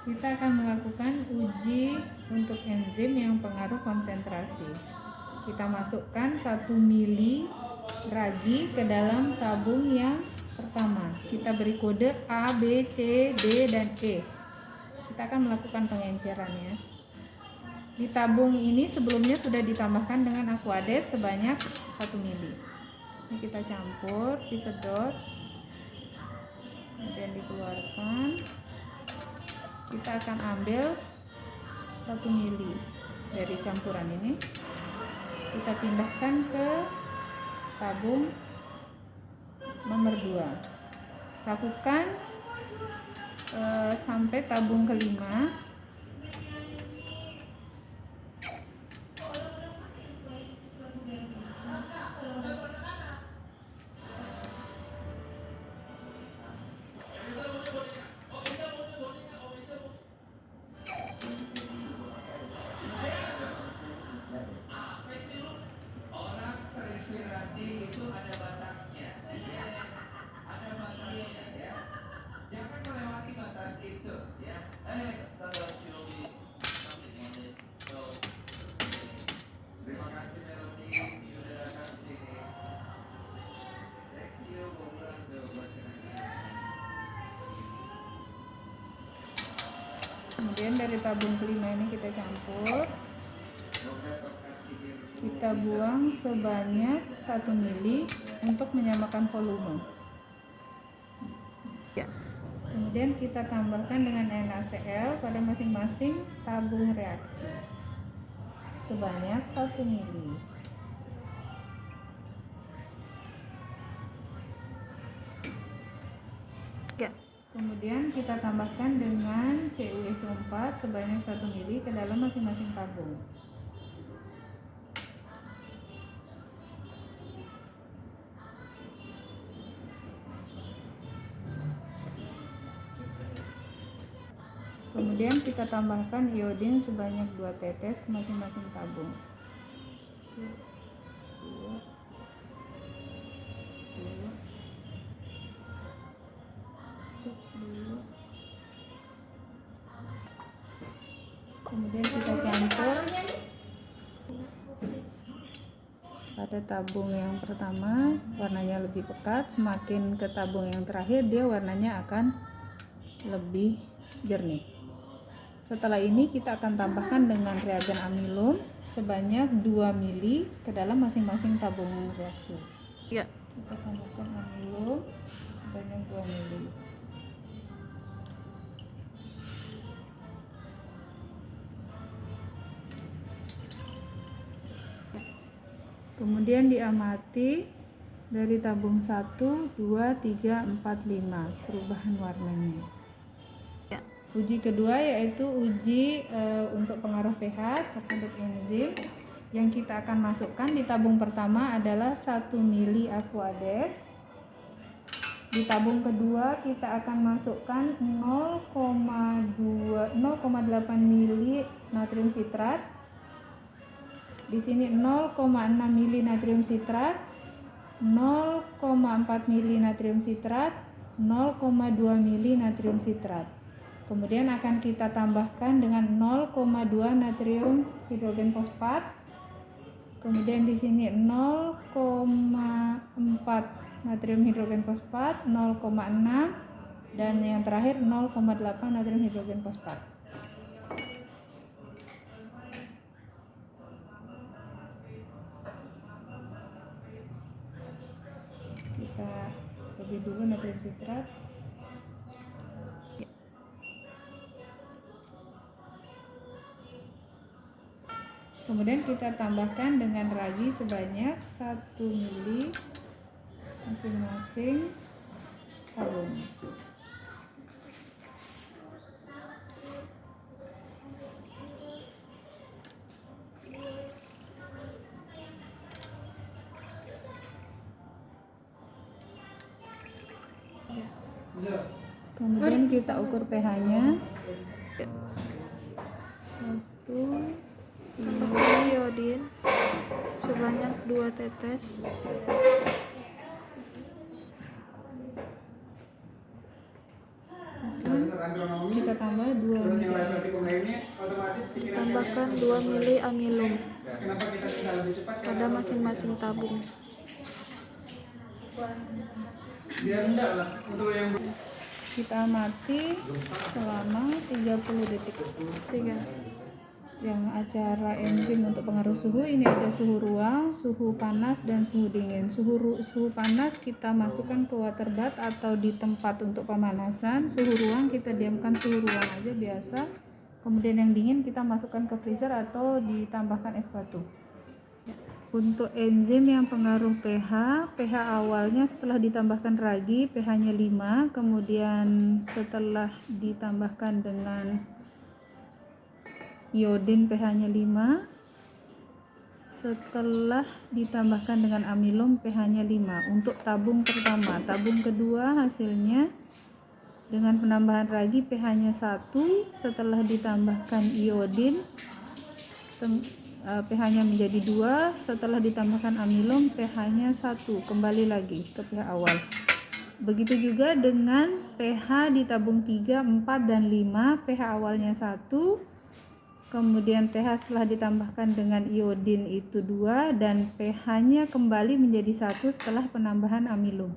Kita akan melakukan uji untuk enzim yang pengaruh konsentrasi. Kita masukkan 1 mili ragi ke dalam tabung yang pertama. Kita beri kode A, B, C, D, dan E. Kita akan melakukan pengencerannya. Di tabung ini sebelumnya sudah ditambahkan dengan Aquades sebanyak 1 mili. Ini kita campur, disedot, kemudian dikeluarkan. Kita akan ambil 1 mili dari campuran ini. Kita pindahkan ke tabung nomor 2. Lakukan sampai tabung kelima. Kemudian dari tabung kelima ini kita campur. Kita buang sebanyak 1 mili untuk menyamakan volume. Kemudian kita tambahkan dengan NaCl pada masing-masing tabung reaksi sebanyak 1 mili. Kemudian kita tambahkan dengan CuSO4 sebanyak 1 mili ke dalam masing-masing tabung. Kemudian kita tambahkan iodin sebanyak 2 tetes ke masing-masing tabung. Kemudian kita campur pada tabung yang pertama, warnanya lebih pekat. Semakin ke tabung yang terakhir, dia warnanya akan lebih jernih. Setelah ini kita akan tambahkan dengan reagen amilum sebanyak 2 mili ke dalam masing-masing tabung reaksi. Kita tambahkan amilum sebanyak 2 mili. Kemudian diamati dari tabung 1, 2, 3, 4, 5 perubahan warnanya. Uji kedua yaitu uji untuk pengaruh pH terhadap enzim. Yang kita akan masukkan di tabung pertama adalah 1 mili Aquades. Di tabung kedua kita akan masukkan 0,8 mili natrium sitrat. Di sini 0,6 mili natrium sitrat, 0,4 mili natrium sitrat, 0,2 mili natrium sitrat. Kemudian akan kita tambahkan dengan 0,2 natrium hidrogen fosfat. Kemudian di sini 0,4 natrium hidrogen fosfat, 0,6 dan yang terakhir 0,8 natrium hidrogen fosfat. Kita lebih dulu natrium sitrat. Kemudian kita tambahkan dengan ragi sebanyak 1 mili masing-masing tabung. Kemudian kita ukur pH-nya. 1 iodin sebanyak 2 tetes. Kita tambah 2 Terus yang mili. lain ini otomatis pikiran Tambahkan 2 mili amilum kenapa kita bisa lebih cepat pada masing-masing tabung. biar enggak lah untuk yang Kita amati selama 30 detik. 3. Yang acara enzim untuk pengaruh suhu ini ada suhu ruang, suhu panas, dan suhu dingin. Suhu panas kita masukkan ke water bath atau di tempat untuk pemanasan. Suhu ruang kita diamkan suhu ruang aja biasa. Kemudian yang dingin kita masukkan ke freezer atau ditambahkan es batu. Untuk enzim yang pengaruh pH awalnya setelah ditambahkan ragi pH-nya 5, kemudian setelah ditambahkan dengan iodin pH-nya 5, setelah ditambahkan dengan amilum pH-nya 5 untuk tabung pertama. Tabung kedua hasilnya dengan penambahan ragi pH-nya 1, setelah ditambahkan iodin pH-nya menjadi 2, setelah ditambahkan amilum pH-nya 1, kembali lagi ke pH awal. Begitu juga dengan pH di tabung 3, 4, dan 5, pH awalnya 1, kemudian pH setelah ditambahkan dengan iodin itu 2, dan pH-nya kembali menjadi 1 setelah penambahan amilum.